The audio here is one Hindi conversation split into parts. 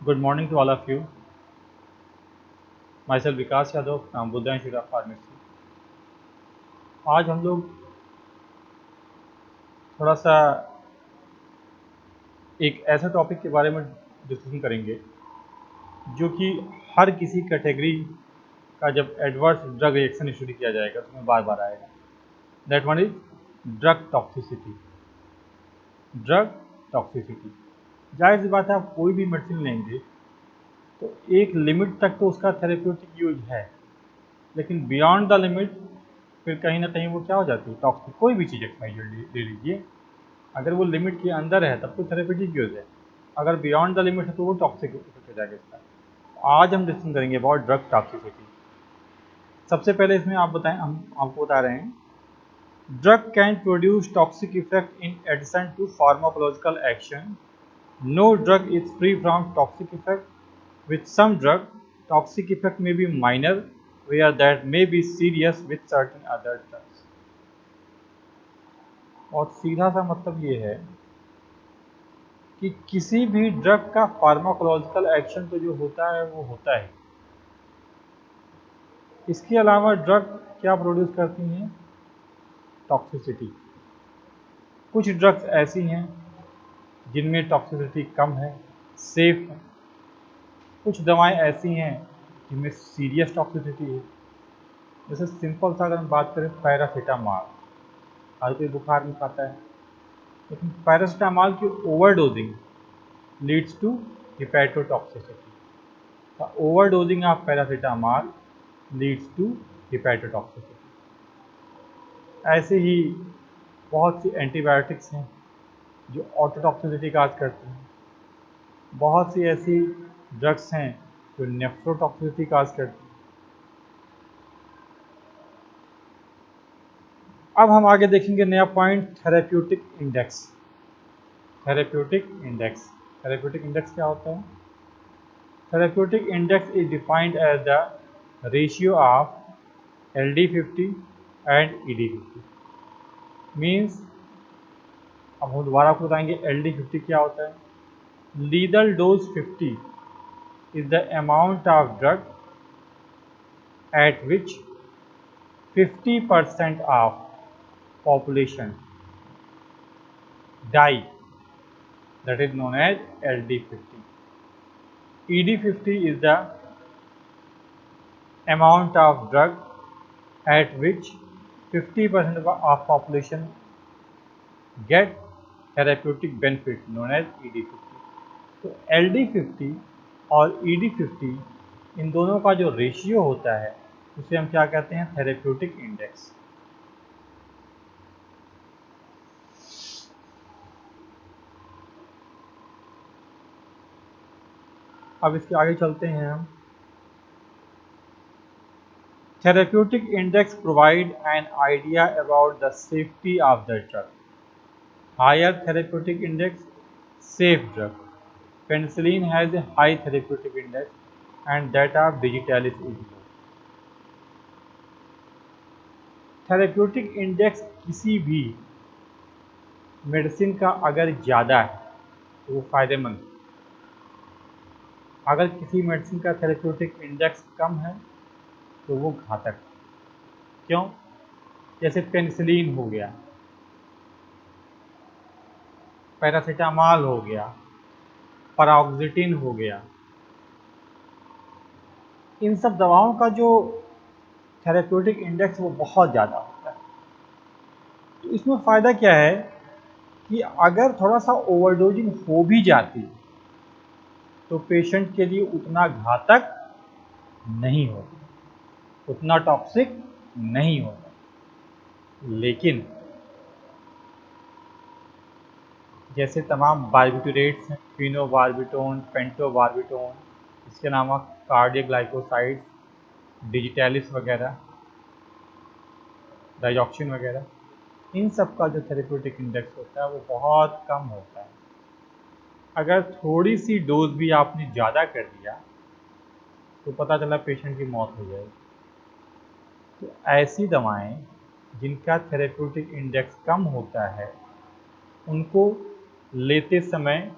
Good morning to all of you. Myself Vikas Yadav from Buddha institute of pharmacy. आज हम लोग थोड़ा सा एक ऐसा टॉपिक के बारे में डिस्कशन करेंगे जो कि हर किसी कैटेगरी का जब एडवर्स ड्रग रिएक्शन स्टडी किया जाएगा तो उसमें बार बार आएगा। That one is drug toxicity. Drug toxicity, जाहिर सी बात है, आप कोई भी मेडिसिन लेंगे तो एक लिमिट तक तो उसका थेरेप्यूटिक यूज है, लेकिन बियॉन्ड द लिमिट फिर कहीं ना कहीं वो क्या हो जाती है, टॉक्सिक। कोई भी चीज़ एक्सपाइजर ले लीजिए, अगर वो लिमिट के अंदर है तब तो थेरेप्यूटिक यूज है, अगर बियॉन्ड द लिमिट है तो वो टॉक्सिक इफेक्ट हो जाएगा इसका। आज हम डिस्कस करेंगे अबाउट ड्रग टॉक्सिसिटी। सबसे पहले इसमें आप बताएं, हम आपको बता रहे हैं drug can produce toxic effect in addition to pharmacological action. No drug is free from toxic effect. With some drug, toxic effect may be minor, where that may be serious with certain other drugs. और सीधा सा मतलब ये है कि किसी भी ड्रग का फार्माकोलॉजिकल एक्शन तो जो होता है वो होता है, इसके अलावा ड्रग क्या प्रोड्यूस करती हैं, टॉक्सिसिटी। कुछ ड्रग्स ऐसी हैं जिनमें टॉक्सिसिटी कम है, सेफ है। कुछ दवाएं ऐसी हैं जिनमें सीरियस टॉक्सिसिटी है। जैसे सिंपल सा अगर हम बात करें, पैरासीटामॉल हर कोई बुखार में खाता है, लेकिन पैरासीटामॉल की overdosing leads to hepatotoxicity. The overdosing of paracetamol leads to hepatotoxicity. ऐसे ही बहुत सी एंटीबायोटिक्स हैं जो ऑटोटॉक्सिसिटी काज करती हैं। बहुत सी ऐसी ड्रग्स हैं जो नेफ्रोटॉक्सिसिटी काज करती हैं। अब हम आगे देखेंगे नया point, therapeutic index. Therapeutic index, therapeutic index क्या होता है? Therapeutic index is defined as the ratio of LD50 and ED50. Means, अब हम दोबारा आपको बताएंगे LD50 क्या होता है। Lethal dose 50 is the amount of drug at which 50% of population die, that is known as LD50. ED50 is the amount of drug at which 50% of population get therapeutic benefit known as ED50. तो LD50 और ED50 इन दोनों का जो रेशियो होता है उसे हम क्या कहते हैं, थेरेप्यूटिक इंडेक्स। अब इसके आगे चलते हैं हम। Therapeutic index provide an idea about the safety of the drug. Higher therapeutic index, safe drug. Penicillin has a high therapeutic index and that of digitalis is low. Therapeutic index किसी भी मेडिसिन का अगर ज़्यादा है तो वो फ़ायदेमंद है। अगर किसी मेडिसिन का थेरेप्यूटिक इंडेक्स कम है तो वो घातक है। क्यों? जैसे पेनिसिलिन हो गया, पैरासीटामॉल हो गया, पैरोक्सिटिन हो गया, इन सब दवाओं का जो थेरेप्यूटिक इंडेक्स वो बहुत ज़्यादा होता है। तो इसमें फ़ायदा क्या है कि अगर थोड़ा सा ओवरडोजिंग हो भी जाती है तो पेशेंट के लिए उतना घातक नहीं होता, उतना टॉक्सिक नहीं होता। लेकिन जैसे तमाम बारबिटूरेट्स हैं, फिनोबार्बिटोन, पेंटोबार्बिटोन, इसके अलावा कार्डियोग्लाइकोसाइड्स, डिजिटैलिस वगैरह, डाइऑक्सिन वगैरह, इन सब का जो थेरेप्यूटिक इंडेक्स होता है वो बहुत कम होता है। अगर थोड़ी सी डोज भी आपने ज़्यादा कर दिया तो पता चला पेशेंट की मौत हो जाएगी। तो ऐसी दवाएं जिनका थेरेप्यूटिक इंडेक्स कम होता है उनको लेते समय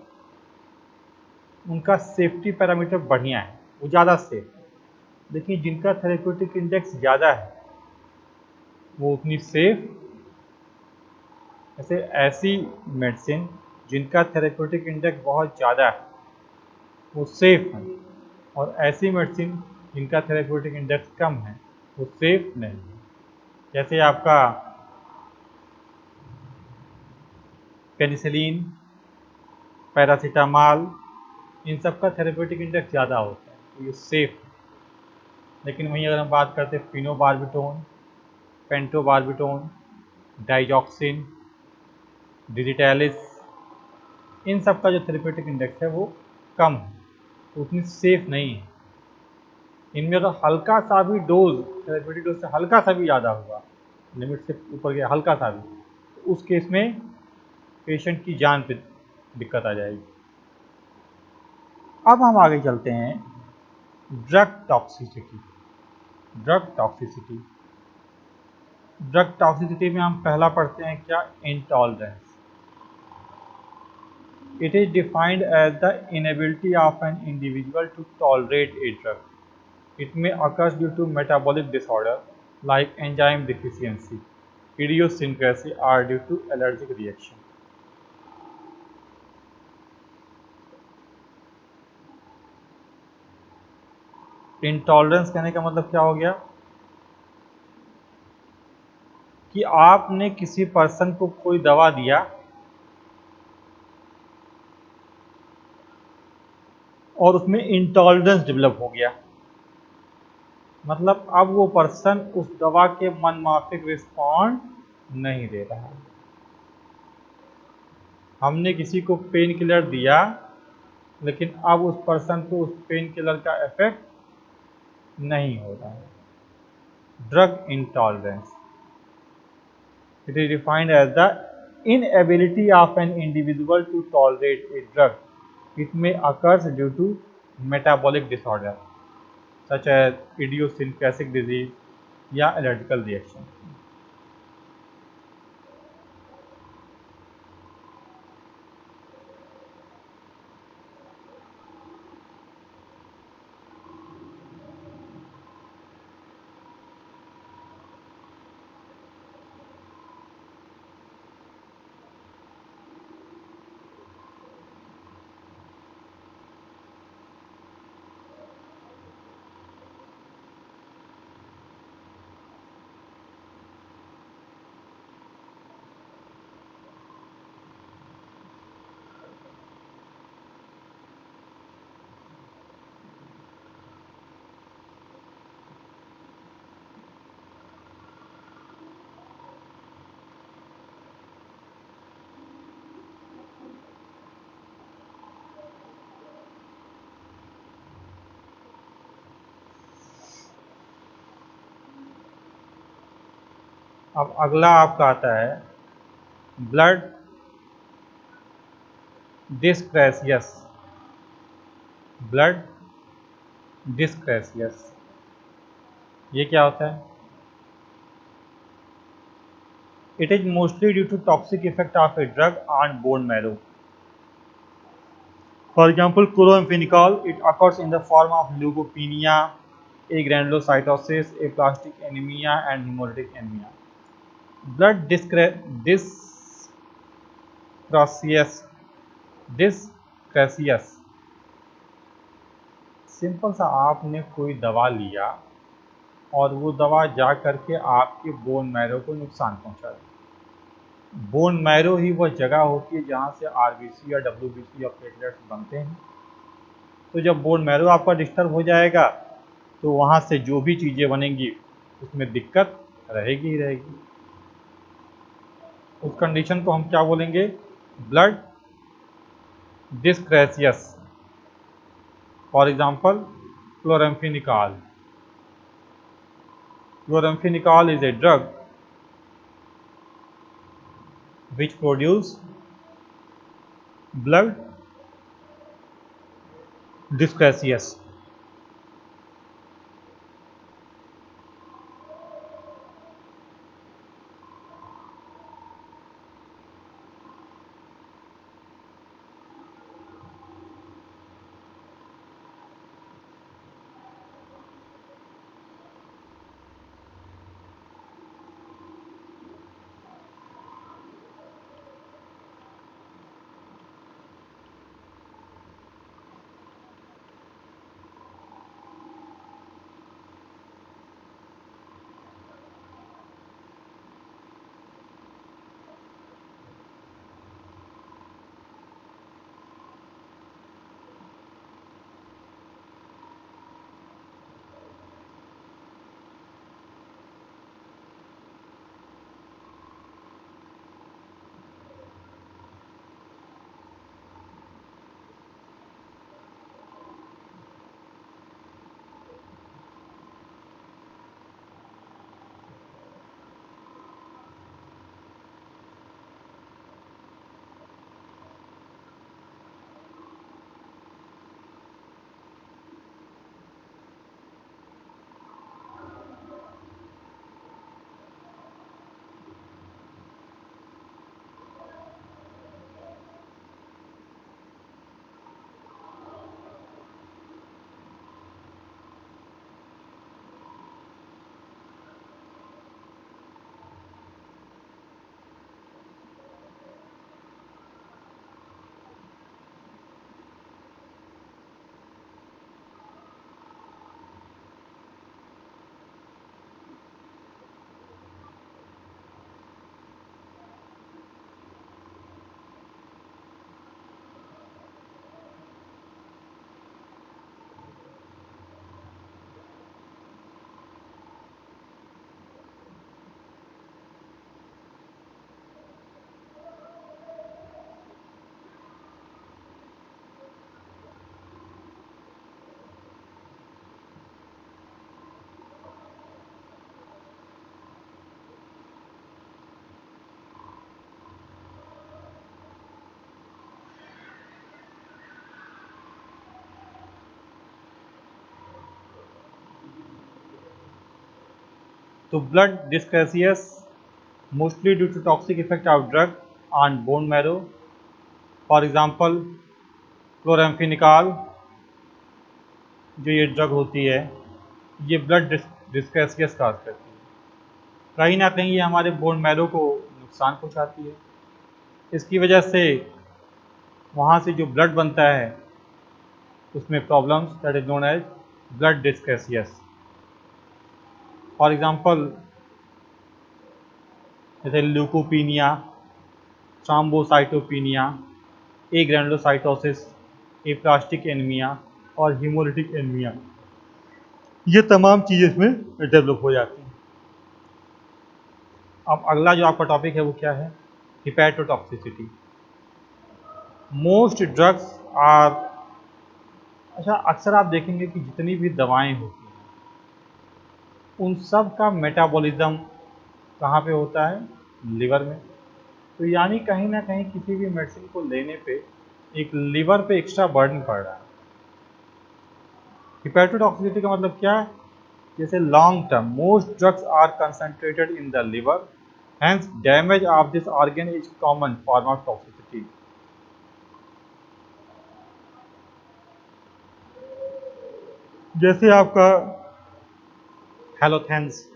उनका सेफ्टी पैरामीटर बढ़िया है, वो ज़्यादा सेफ है। लेकिन जिनका थेरेप्यूटिक इंडेक्स ज़्यादा है वो उतनी सेफ, ऐसी मेडिसिन जिनका थेरेप्यूटिक इंडेक्स बहुत ज़्यादा है वो सेफ है, और ऐसी मेडिसिन जिनका थेरेप्यूटिक इंडेक्स कम है वो सेफ नहीं है। जैसे आपका पेनिसिलिन, पैरासीटामॉल, इन सब का थेरेप्यूटिक इंडेक्स ज़्यादा होता है तो ये सेफ है। लेकिन वहीं अगर हम बात करते हैं फिनोबार्बिटोन, पेंटोबार्बिटोन, डाइजॉक्सिन, डिजिटैलिस, इन सब का जो थेरेप्यूटिक इंडेक्स है वो कम है, तो उतनी सेफ नहीं है। इनमें अगर हल्का सा भी डोज, थेरेप्यूटिक डोज से हल्का सा भी ज़्यादा हुआ, लिमिट से ऊपर गया हल्का सा भी, तो उस केस में पेशेंट की जान पे दिक्कत आ जाएगी। अब हम आगे चलते हैं drug toxicity. Drug toxicity, drug toxicity में हम पहला पढ़ते हैं क्या, intolerance. It is defined as the inability of an individual to tolerate a drug. It may occur due to metabolic disorder like enzyme deficiency, idiosyncrasy, or due to allergic reaction. Intolerance कहने का मतलब क्या हो गया कि आपने किसी पर्सन को कोई दवा दिया और उसमें इंटॉलरेंस डेवलप हो गया, मतलब अब वो पर्सन उस दवा के मनमाफिक रिस्पॉन्ड नहीं दे रहा। हमने किसी को पेन किलर दिया लेकिन अब उस पर्सन को उस पेन किलर का इफेक्ट नहीं हो रहा है। Drug intolerance, it is defined as the inability of an individual to tolerate a drug. It may occur due to metabolic disorder such as idiosyncratic disease या allergical reaction. अब अगला आपका आता है ब्लड डिस्क्रेसियस। ब्लड डिस्क्रेसियस ये क्या होता है? It is mostly due to toxic effect of a drug on bone marrow. For example, chloramphenicol, it occurs in the form of leukopenia, agranulocytosis, aplastic anemia, and hemolytic anemia. Blood dyscrasias, simple सा आपने कोई दवा लिया और वो दवा जा करके आपके बोन मैरो को नुकसान पहुंचा दी। बोन मैरो ही वह जगह होती है जहाँ से आरबीसी या डब्ल्यूबीसी या प्लेटलेट्स बनते हैं। तो जब बोन मैरो आपका डिस्टर्ब हो जाएगा तो वहाँ से जो भी चीज़ें बनेंगी उसमें दिक्कत रहेगी ही रहेगी। उस कंडीशन को हम क्या बोलेंगे? Blood dyscrasias. For example chloramphenicol. Chloramphenicol is a drug which produce blood dyscrasias. तो blood dyscrasias mostly due to toxic effect of drug on bone marrow, for example chloramphenicol जो ये ड्रग होती है ये ब्लड डिस्कसियस काज करती है, कहीं ना कहीं ये हमारे बोन मैरो को नुकसान पहुंचाती है। इसकी वजह से वहाँ से जो ब्लड बनता है उसमें problems that is known as blood dyscrasias. For example जैसे leukopenia, thrombocytopenia, agranulocytosis, aplastic anaemia और हीमोलिटिक एनीमिया, ये तमाम चीज़ें इसमें डेवलप हो जाती हैं। अब अगला जो आपका टॉपिक है वो क्या है? हिपैटोटॉक्सिसिटी। मोस्ट ड्रग्स आर, अच्छा अक्सर आप देखेंगे कि जितनी भी दवाएं होती हैं उन सब का मेटाबॉलिज्म कहाँ पे होता है? लिवर में। तो यानी कहीं ना कहीं किसी भी मेडिसिन को लेने पे एक लिवर पे एक्स्ट्रा बर्डन पड़ रहा है। हिपैटोटॉक्सिसिटी का मतलब क्या है? जैसे long term most drugs are concentrated in the liver, hence damage of this organ is common form of toxicity. जैसे आपका हेलोथेंस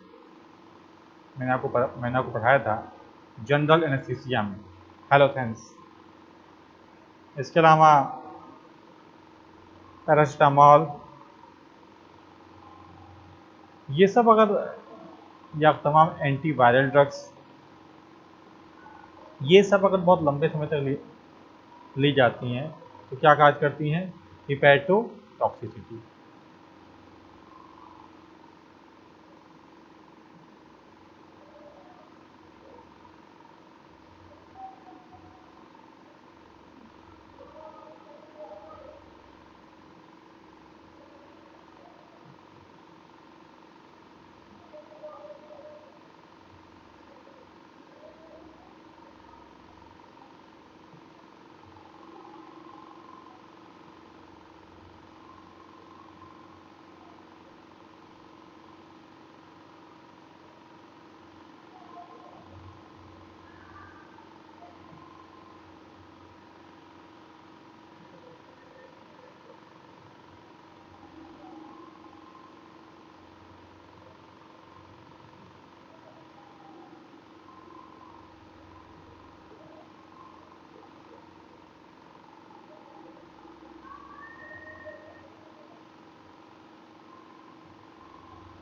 मैंने आपको पढ़ाया था जनरल एनेस्थीसिया में, हेलोथेंस। इसके अलावा पैरासिटामॉल, ये सब अगर, या तमाम एंटीवायरल ड्रग्स, ये सब अगर बहुत लंबे समय तक ली जाती हैं तो क्या काज करती हैं? हिपैटोटॉक्सिसिटी।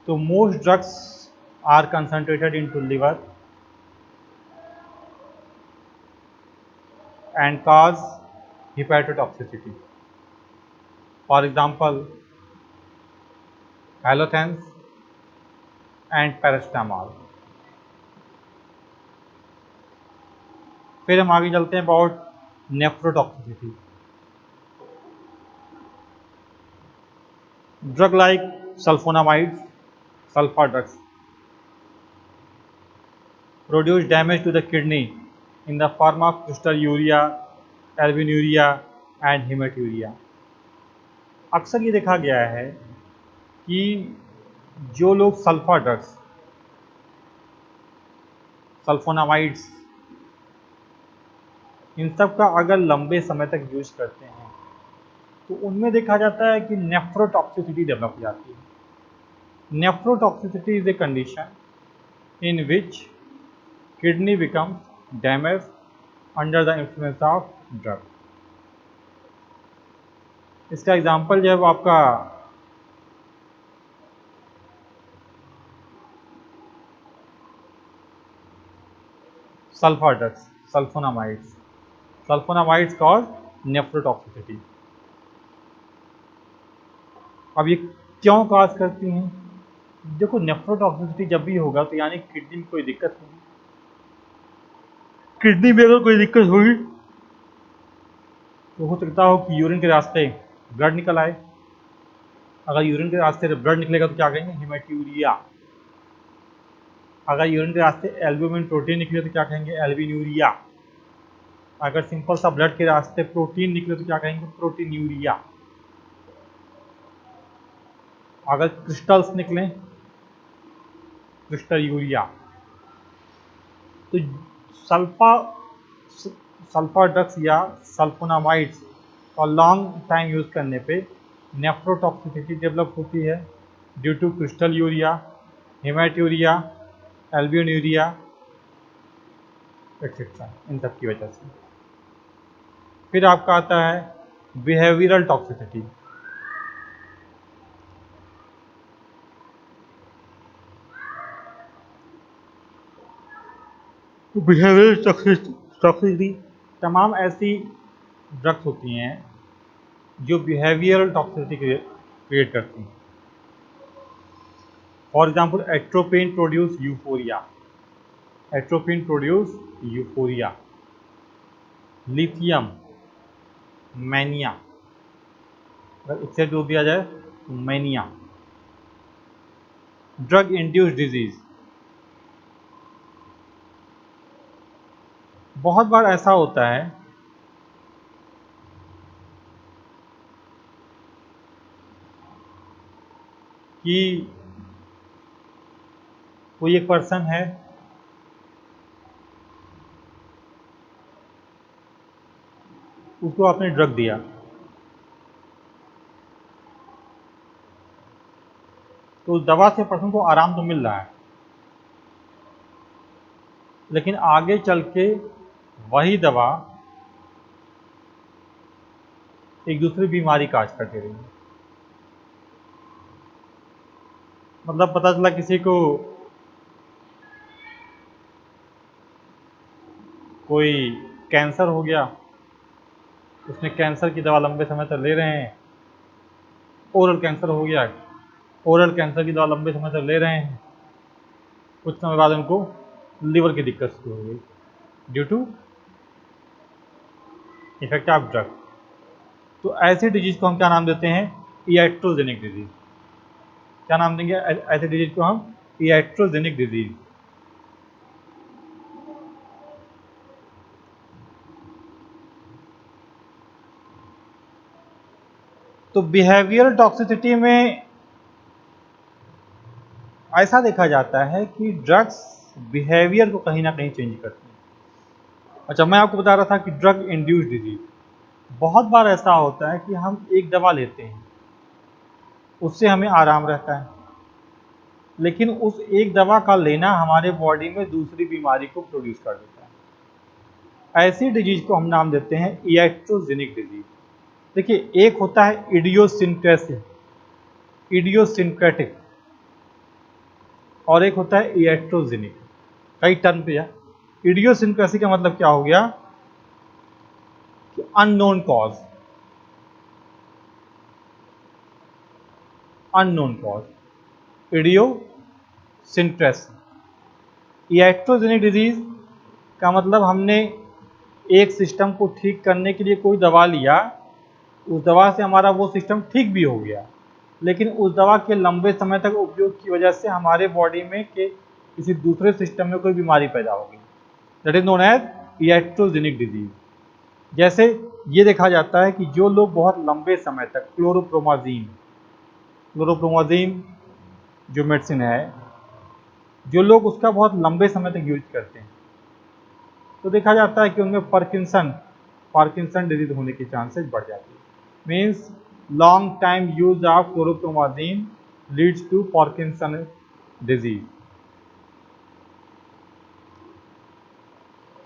तो most drugs are concentrated into liver and cause hepatotoxicity. For example, halothane and paracetamol. फिर हम आगे चलते हैं about nephrotoxicity. Drug like sulfonamides, sulfur drugs produce damage to the kidney in the form of crystalluria, albuminuria and hematuria. अक्सर ये देखा गया है कि जो लोग सल्फर ड्रग्स, सल्फोनामाइड्स, इन सब का अगर लंबे समय तक यूज करते हैं तो उनमें देखा जाता है कि नेफ्रोटॉक्सिसिटी डेवलप हो जाती है। Nephrotoxicity is a condition in which kidney becomes damage under the influence of drug. इसका एग्जाम्पल जो है वो आपका sulphur drugs, sulfonamides. Sulfonamides cause nephrotoxicity. अब ये क्यों कॉज करती हैं? देखो, नेफ्रोटॉक्सिसिटी जब भी होगा तो यानी किडनी में कोई दिक्कत होगी। किडनी में अगर कोई दिक्कत होगी तो हो सकता हो कि यूरिन के रास्ते ब्लड निकल आए। अगर यूरिन के रास्ते से ब्लड निकलेगा तो क्या कहेंगे? हेमेट्यूरिया। अगर यूरिन के रास्ते एल्ब्यूमिन प्रोटीन निकले तो क्या कहेंगे? एल्बिन्यूरिया। अगर सिंपल सा ब्लड के रास्ते प्रोटीन निकले तो क्या कहेंगे? प्रोटीन्यूरिया। अगर क्रिस्टल्स निकलें क्रिस्टल यूरिया। तो सल्फा ड्रग्स या सल्फोनामाइड्स का लॉन्ग टाइम यूज़ करने पे नेफ्रोटॉक्सिसिटी डेवलप होती है due to crystalluria, haematuria, albuminuria etcetera, इन सब की वजह से। फिर आपका आता है बिहेवियरल टॉक्सिसिटी। बिहेवियरल टॉक्सिसिटी तमाम ऐसी ड्रग्स होती हैं जो बिहेवियरल टॉक्सिसिटी क्रिएट करती हैं। For example atropine produce euphoria, atropine produce euphoria, lithium mania, अगर इससे जोड़ दिया जाए तो मैनिया। ड्रग इंड्यूस्ड डिजीज, बहुत बार ऐसा होता है कि कोई एक पर्सन है, उसको आपने ड्रग दिया, तो उस दवा से पर्सन को आराम तो मिल रहा है, लेकिन आगे चल के वही दवा एक दूसरी बीमारी काज करती रही। मतलब पता चला किसी को कोई कैंसर हो गया, उसने कैंसर की दवा लंबे समय तक ले रहे हैं, ओरल कैंसर हो गया, ओरल कैंसर की दवा लंबे समय तक ले रहे हैं, कुछ समय बाद उनको लिवर की दिक्कत शुरू हो गई due to effect of drug. तो ऐसी डिजीज को हम क्या नाम देते हैं? iatrogenic disease. क्या नाम देंगे ऐसे डिजीज को हम? iatrogenic disease. तो बिहेवियरल टॉक्सिसिटी में ऐसा देखा जाता है कि ड्रग्स बिहेवियर को कहीं ना कहीं चेंज करती हैं। अच्छा, मैं आपको बता रहा था कि ड्रग इंड्यूस्ड डिजीज, बहुत बार ऐसा होता है कि हम एक दवा लेते हैं, उससे हमें आराम रहता है, लेकिन उस एक दवा का लेना हमारे बॉडी में दूसरी बीमारी को प्रोड्यूस कर देता है। ऐसी डिजीज को हम नाम देते हैं iatrogenic डिजीज। देखिए, एक होता है इडियोसिंक्रेटिक और एक होता है iatrogenic। कई टर्म पे है। इडियोसिंक्रेसी का मतलब क्या हो गया कि unknown cause, idiosyncrasy. iatrogenic disease का मतलब हमने एक सिस्टम को ठीक करने के लिए कोई दवा लिया, उस दवा से हमारा वो सिस्टम ठीक भी हो गया, लेकिन उस दवा के लंबे समय तक उपयोग की वजह से हमारे बॉडी में के किसी दूसरे सिस्टम में कोई बीमारी पैदा हो गई। That is known as iatrogenic disease. जैसे ये देखा जाता है कि जो लोग बहुत लंबे समय तक क्लोरोप्रोमाजीन जो मेडिसिन है, जो लोग उसका बहुत लंबे समय तक यूज करते हैं, तो देखा जाता है कि उनमें पार्किंसन डिजीज होने की चांसेस बढ़ जाती है। Means long time use of chlorpromazine leads to Parkinson disease.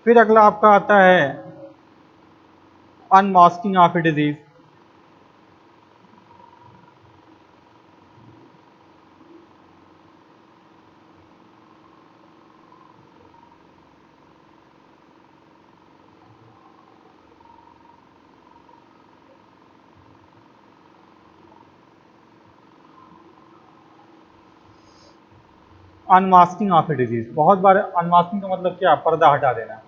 फिर अगला आपका आता है unmasking of a disease. Unmasking of a disease, बहुत बार अनमास्किंग का मतलब क्या? पर्दा हटा देना।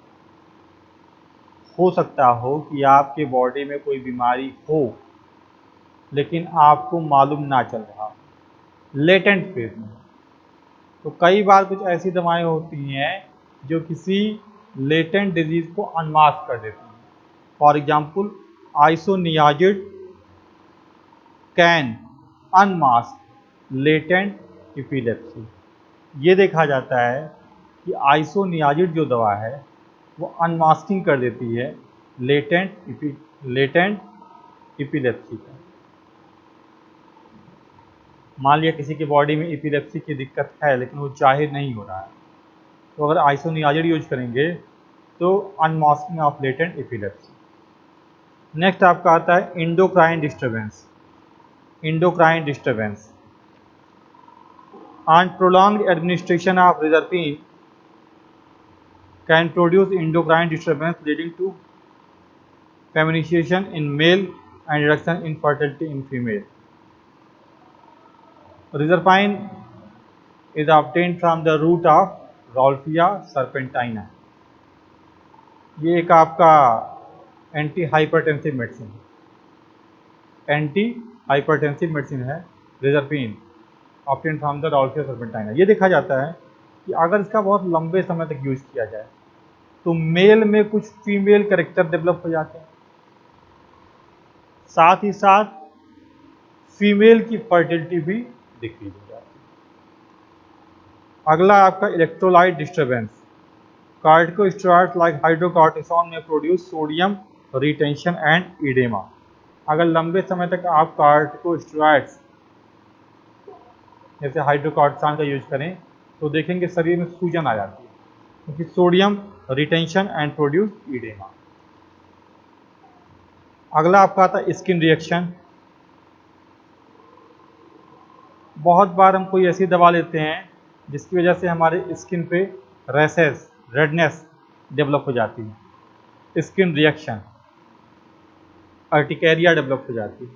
हो सकता हो कि आपके बॉडी में कोई बीमारी हो, लेकिन आपको मालूम ना चल रहा, लेटेंट फेज में। तो कई बार कुछ ऐसी दवाएं होती हैं जो किसी लेटेंट डिजीज को अनमास्क कर देती हैं। For example isoniazid can unmask latent epilepsy. ये देखा जाता है कि आइसोनियाजिड जो दवा है वो अनमास्किंग कर देती है लेटेंट एपिलेप्सी का। मान लिया किसी की बॉडी में एपिलेप्सी की दिक्कत है लेकिन वो जाहिर नहीं हो रहा है, तो अगर आइसोनियाजिड यूज करेंगे तो unmasking of latent epilepsy. Next आपका आता है endocrine disturbance. Endocrine disturbance and prolonged administration of reserpine can produce endocrine disturbance leading to feminization in male and reduction in fertility in female. Reserpine is obtained from the root of Rolfia serpentina. ये एक आपका एंटी हाइपरटेंसिव मेडिसिन है reserpine obtain from the Rauwolfia serpentina. ये देखा जाता है कि अगर इसका बहुत लंबे समय तक यूज किया जाए तो मेल में कुछ फीमेल कैरेक्टर डेवलप हो जाते हैं, साथ ही साथ फीमेल की फर्टिलिटी भी डिक्रीज हो जाती है। अगला आपका इलेक्ट्रोलाइट डिस्टर्बेंस। कार्टिकोस्टेरॉइड्स लाइक हाइड्रोकॉर्टिसोन में प्रोड्यूस सोडियम रिटेंशन एंड इडेमा। अगर लंबे समय तक आप कार्टिकोस्टेरॉइड्स जैसे हाइड्रोकॉर्टिसोन का यूज करें तो देखेंगे शरीर में सूजन आ जाती है क्योंकि सोडियम रिटेंशन एंड प्रोड्यूस इडेमा। अगला आपका आता है स्किन रिएक्शन। बहुत बार हम कोई ऐसी दवा लेते हैं जिसकी वजह से हमारे स्किन पे रैशेस रेडनेस डेवलप हो जाती है, स्किन रिएक्शन, अर्टिकेरिया डेवलप हो जाती है,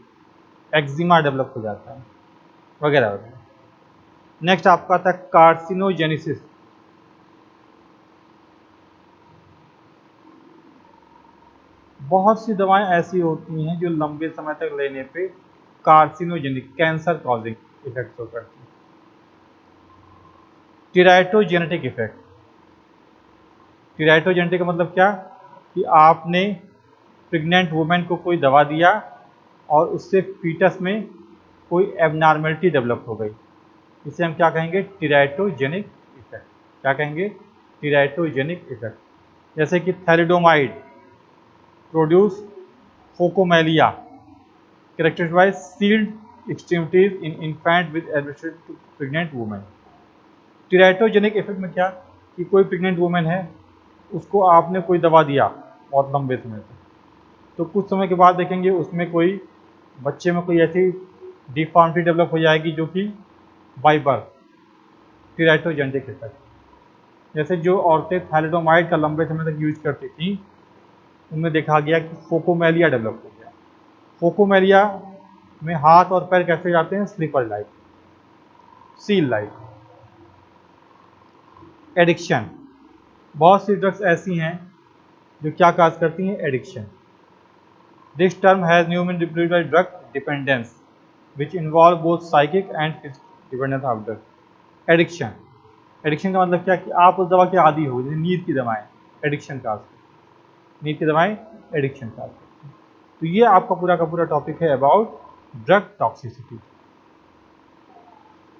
एक्जिमा डेवलप हो जाता है वगैरह वगैरह। नेक्स्ट आपका आता है कार्सिनोजेनेसिस। बहुत सी दवाएं ऐसी होती हैं जो लंबे समय तक लेने पे carcinogenic cancer causing effect show करती है। टेराटोजेनेटिक इफेक्ट। टेराटोजेनेटिक का मतलब क्या कि आपने प्रेग्नेंट वुमेन को कोई दवा दिया और उससे फीटस में कोई एबनॉर्मेलिटी डेवलप हो गई, इसे हम क्या कहेंगे टेराटोजेनिक इफेक्ट। क्या कहेंगे टेराटोजेनिक इफेक्ट। जैसे कि thalidomide produce phocomelia characterized by sealed extremities in infant with administered to pregnant women। Teratogenic effect में क्या कि कोई प्रेग्नेंट वुमेन है, उसको आपने कोई दवा दिया बहुत लंबे समय तक, तो कुछ समय के बाद देखेंगे उसमें कोई बच्चे में कोई ऐसी डिफॉर्मिटी डेवलप हो जाएगी जो कि बाय बर्थ। Teratogenic effect. जैसे जो औरतें थैलिडोमाइड का लंबे समय तक यूज करती थी उनमें देखा गया कि फोकोमेलिया डेवलप हो गया। फोकोमेलिया में हाथ और पैर कैसे जाते हैं slipper like, seal like. Addiction. बहुत सी ड्रग्स ऐसी हैं जो क्या काज करती हैं addiction. This term has new mean replaced by drug dependence which involve both psychic and dependence of drug. Addiction. Addiction का मतलब क्या कि आप उस दवा के आदी हो, जैसे नींद की दवाएं एडिक्शन काज, नींद की दवाएं एडिक्शन काज। तो ये आपका पूरा का पूरा टॉपिक है अबाउट ड्रग टॉक्सिसिटी।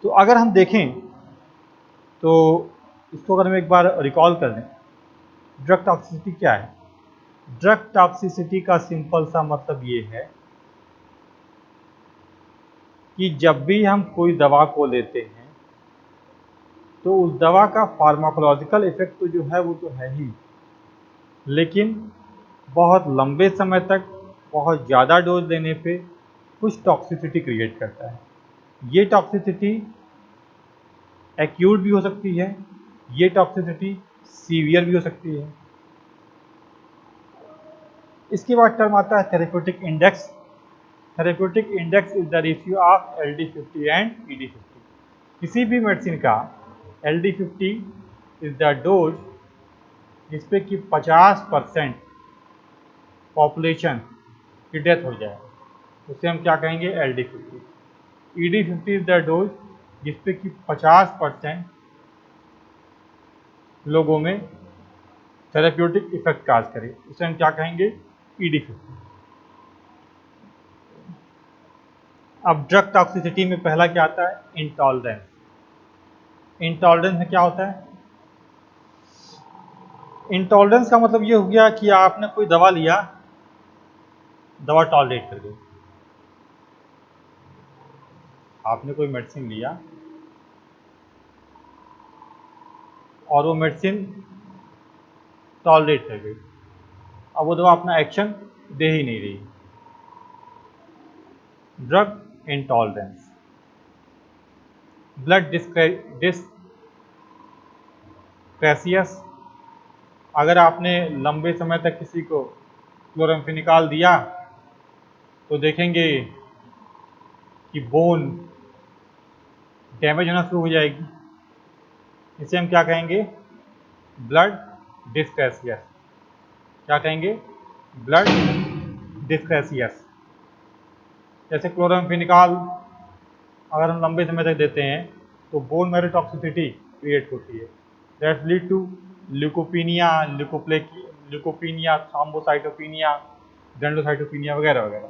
तो अगर हम देखें तो इसको अगर हम एक बार रिकॉल कर लें, ड्रग टॉक्सिसिटी क्या है। ड्रग टॉक्सिसिटी का सिंपल सा मतलब ये है कि जब भी हम कोई दवा को लेते हैं तो उस दवा का फार्माकोलॉजिकल इफेक्ट तो जो है वो तो है ही, लेकिन बहुत लंबे समय तक बहुत ज़्यादा डोज लेने पे कुछ टॉक्सिसिटी क्रिएट करता है। ये टॉक्सिसिटी एक्यूट भी हो सकती है, ये टॉक्सिसिटी सीवियर भी हो सकती है। इसके बाद टर्म आता है therapeutic index. Therapeutic index is the ratio of LD50 and ED50। किसी भी मेडिसिन का LD50 इज द डोज जिसपे कि 50% पॉपुलेशन की डेथ हो जाए, उसे हम क्या कहेंगे LD50। ED50 is the dose जिसपे कि 50% लोगों में थेरेप्यूटिक इफेक्ट काज करे, उसे हम क्या कहेंगे ED50। अब ड्रग टॉक्सिसिटी में पहला क्या आता है इंटॉलरेंस। इंटॉलरेंस में क्या होता है? इंटॉलरेंस का मतलब ये हो गया कि आपने कोई दवा लिया, दवा टॉलरेट कर गई। आपने कोई मेडिसिन लिया और वो मेडिसिन टॉलरेट कर गई, अब वो दवा अपना एक्शन दे ही नहीं रही। Drug intolerance. ब्लड डिस्क्रेसियस, अगर आपने लंबे समय तक किसी को क्लोराम्फेनिकॉल दिया तो देखेंगे कि बोन डैमेज होना शुरू हो जाएगी। इसे हम क्या कहेंगे? ब्लड डिस्क्रेसियस। क्या कहेंगे? ब्लड डिस्क्रेसियस। जैसे क्लोराम्फेनिकॉल अगर हम लंबे समय तक देते हैं तो बोन मैरो टॉक्सिसिटी क्रिएट होती है, that lead to leukopenia, leukopenia, thrombocytopenia, granulocytopenia वगैरह वगैरह।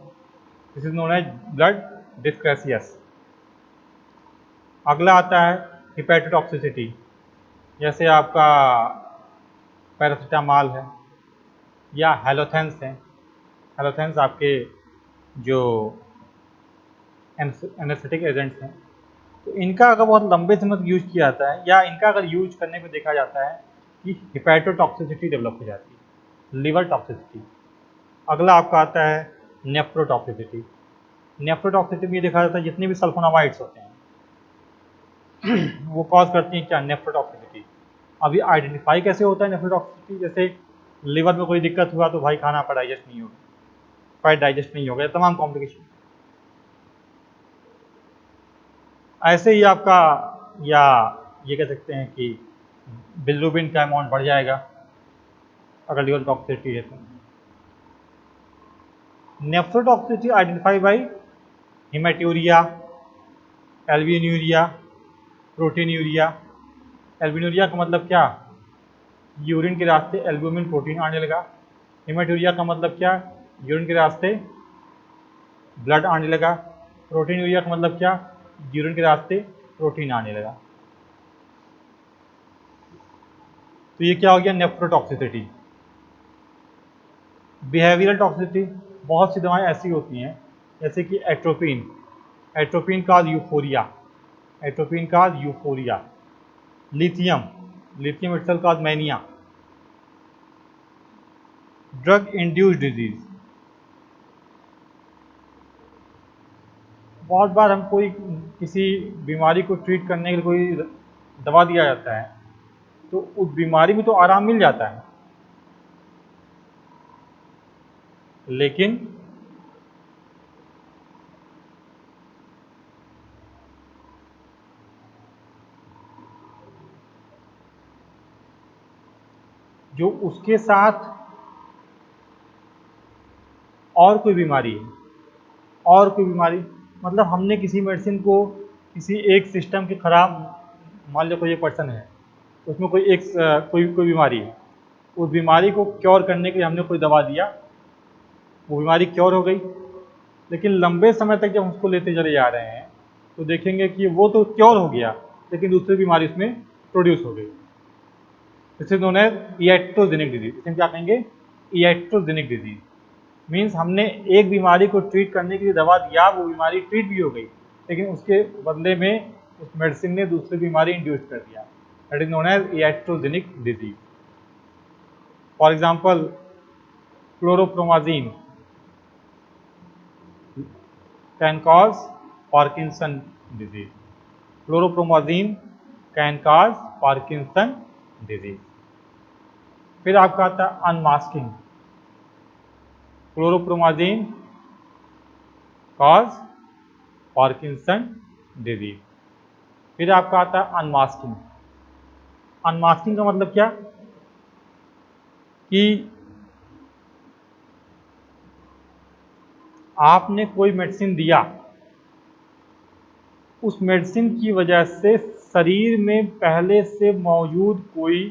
This is known as blood dyscrasias. अगला आता है हिपैटोटॉक्सिसिटी, जैसे आपका पैरासीटामॉल है या हेलोथेंस है। हेलोथेंस आपके जो एनेस्थेटिक एजेंट्स हैं, तो इनका अगर बहुत लंबे समय तक यूज किया जाता है या इनका अगर यूज करने में देखा जाता है कि हिपैटोटॉक्सिसिटी डेवलप हो जाती है, लिवर टॉक्सिसिटी। अगला आपका आता है नेफ्रोटॉक्सिसिटी। नेफ्रोटॉक्सिसिटी में देखा जाता है जितने भी सल्फोनामाइड्स होते हैं वो कॉज करती हैं क्या? नेफ्रोटॉक्सिसिटी। अभी आइडेंटिफाई कैसे होता है नेफ्रोटॉक्सिसिटी? जैसे लिवर में कोई दिक्कत हुआ तो भाई खाना आपका डाइजेस्ट नहीं होगा, फैट डाइजेस्ट नहीं होगा, तमाम कॉम्प्लिकेशन। ऐसे ही आपका, या ये कह सकते हैं कि बिलिरुबिन का अमाउंट बढ़ जाएगा अगर लिवर टॉक्सिसिटी है तो। Nephrotoxicity identify by haematuria, albuminuria, proteinuria. Albuminuria का मतलब क्या? यूरिन के रास्ते एल्ब्यूमिन प्रोटीन आने लगा। हेमेटूरिया का मतलब क्या? यूरिन के रास्ते ब्लड आने लगा। प्रोटीनूरिया का मतलब क्या? यूरिन के रास्ते प्रोटीन आने लगा। तो ये क्या हो गया? नेफ्रोटॉक्सिसिटी। बिहेवियरल टॉक्सिसिटी, बहुत सी दवाएं ऐसी होती हैं जैसे कि एट्रोपिन। एट्रोपिन काज यूफोरिया, एट्रोपिन काज यूफोरिया। लिथियम, लिथियम इटसेल्फ काज मैनिया। ड्रग इंड्यूस्ड डिजीज, बहुत बार हम कोई किसी बीमारी को ट्रीट करने के लिए कोई दवा दिया जाता है तो उस बीमारी में तो आराम मिल जाता है, लेकिन जो उसके साथ और कोई बीमारी है, और कोई बीमारी मतलब हमने किसी मेडिसिन को किसी एक सिस्टम के खराब, मान लो कोई एक पर्सन है उसमें कोई एक कोई बीमारी है, उस बीमारी को क्योर करने के लिए हमने कोई दवा दिया, वो बीमारी क्योर हो गई, लेकिन लंबे समय तक जब हम उसको लेते चले जा रहे हैं तो देखेंगे कि वो तो क्योर हो गया लेकिन दूसरी बीमारी उसमें प्रोड्यूस हो गई। This is known as iatrogenic disease. इसे क्या कहेंगे? इएट्रोजेनिक डिजीज। मीन्स हमने एक बीमारी को ट्रीट करने के लिए दवा दिया, वो बीमारी ट्रीट भी हो गई लेकिन उसके बदले में उस मेडिसिन ने दूसरी बीमारी इंड्यूस कर दिया। That is known as iatrogenic disease. For example chlorpromazine can cause Parkinson disease. Chlorpromazine can cause Parkinson disease. फिर आपका आता है unmasking. Chlorpromazine cause Parkinson disease. फिर आपका आता है अनमास्किंग। अनमास्किंग का मतलब क्या? कि आपने कोई मेडिसिन दिया, उस मेडिसिन की वजह से शरीर में पहले से मौजूद कोई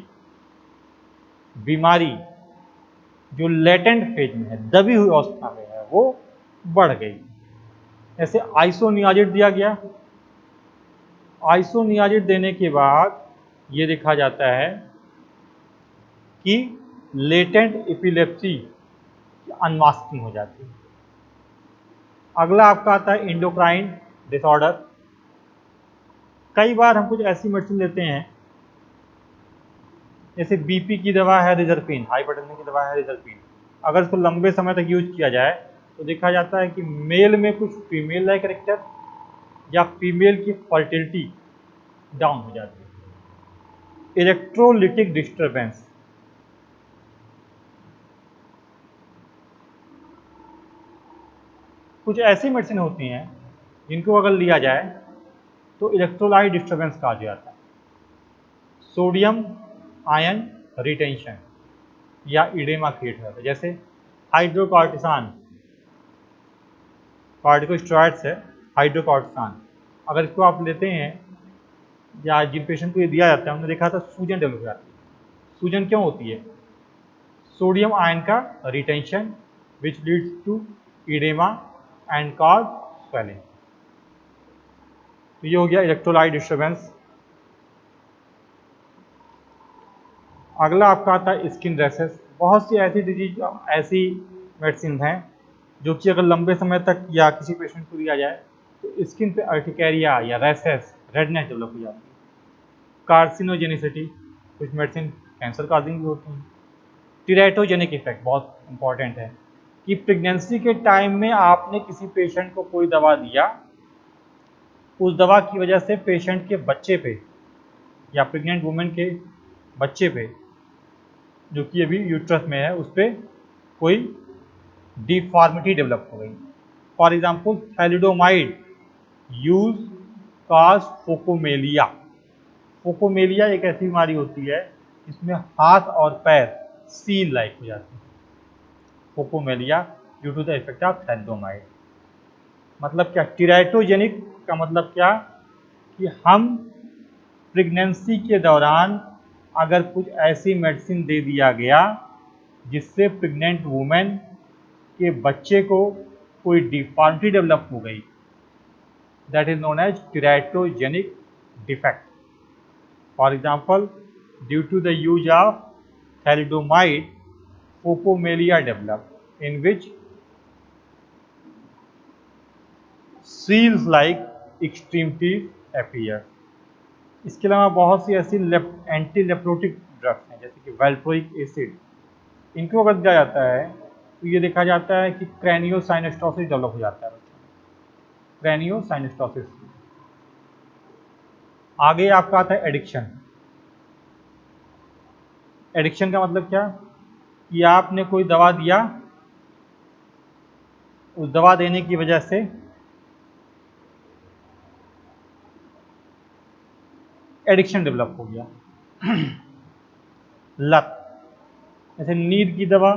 बीमारी जो लेटेंट फेज में है, दबी हुई अवस्था में है, वो बढ़ गई। जैसे आइसोनियाजिड दिया गया, आइसोनियाजिड देने के बाद ये देखा जाता है कि लेटेंट एपिलेप्सी अनमास्किंग हो जाती है। अगला आपका आता है इंडोक्राइन डिसऑर्डर। कई बार हम कुछ ऐसी मेडिसिन लेते हैं, जैसे बीपी की दवा है रिजरपिन, हाइपरटेंशन की दवा है रिजरपिन। अगर इसको लंबे समय तक यूज किया जाए तो देखा जाता है कि मेल में कुछ फीमेल लाइक कैरेक्टर या फीमेल की फर्टिलिटी डाउन हो जाती है। इलेक्ट्रोलिटिक डिस्टर्बेंस, कुछ ऐसी मेडिसिन होती हैं जिनको अगर लिया जाए तो इलेक्ट्रोलाइट डिस्टर्बेंस कहा जाता है। सोडियम आयन रिटेंशन या इडेमा क्रिएट होता है, जैसे हाइड्रोकॉर्टिसान, कॉर्टिकोस्टेरॉइड्स है हाइड्रोकॉर्टिसान। अगर इसको आप लेते हैं या जिन पेशेंट को ये दिया जाता है उन्होंने देखा था सूजन डेवलप हो जाती है। सूजन क्यों होती है? सोडियम आयन का retention which leads to oedema and cause swelling. तो ये हो गया इलेक्ट्रोलाइट डिस्टर्बेंस। अगला आपका आता है स्किन रैशेस। बहुत सी ऐसी डिजीज, ऐसी मेडिसिन हैं जो कि अगर लंबे समय तक या किसी पेशेंट को दिया जाए तो स्किन पे अर्टिकेरिया या रैशेस, रेडनेस डेवलप हो जाती है। कार्सिनोजेनिसिटी, कुछ मेडिसिन कैंसर काजिंग भी होती हैं। टीरेटोजेनिक इफेक्ट बहुत इंपॉर्टेंट है कि प्रेगनेंसी के टाइम में आपने किसी पेशेंट को कोई दवा दिया, उस दवा की वजह से पेशेंट के बच्चे पे या प्रेग्नेंट वुमेन के बच्चे पे जो कि अभी यूट्रस में है उस पर कोई डिफॉर्मिटी डेवलप हो गई। For example thalidomide use cause phocomelia. Phocomelia एक ऐसी बीमारी होती है जिसमें हाथ और पैर सील लाइक हो जाते हैं। Phocomelia due to the effect of thalidomide. मतलब क्या? टीरेटोजेनिक का मतलब क्या कि हम प्रेगनेंसी के दौरान अगर कुछ ऐसी मेडिसिन दे दिया गया जिससे प्रेग्नेंट वुमेन के बच्चे को कोई डिफॉर्मिटी डेवलप हो गई, that is known as teratogenic defect. For example, due to the use of thalidomide, phocomelia develop in which seals like extremities appear. इसके अलावा बहुत सी ऐसी एंटी लेप्रोटिक ड्रग्स हैं जैसे कि वैल्प्रोइक एसिड। इनको अगर दिया जाता है तो ये देखा जाता है कि क्रैनियोसाइनेस्टोसिस डेवलप हो जाता है बच्चों में, क्रैनियोसाइनेस्टोसिस। आगे आपका आता है एडिक्शन। एडिक्शन का मतलब क्या कि आपने कोई दवा दिया, उस दवा देने की वजह से एडिक्शन डेवलप हो गया। लत, जैसे नींद की दवा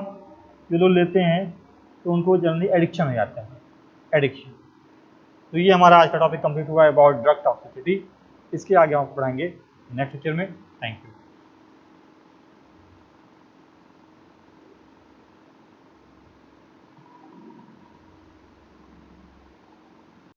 जो लोग लेते हैं तो उनको जनरली एडिक्शन हो जाता है, एडिक्शन। तो ये हमारा आज का टॉपिक कंप्लीट हुआ है अबाउट ड्रग टॉक्सिसिटी। इसके आगे हम पढ़ाएंगे नेक्स्ट लेक्चर में। Thank you.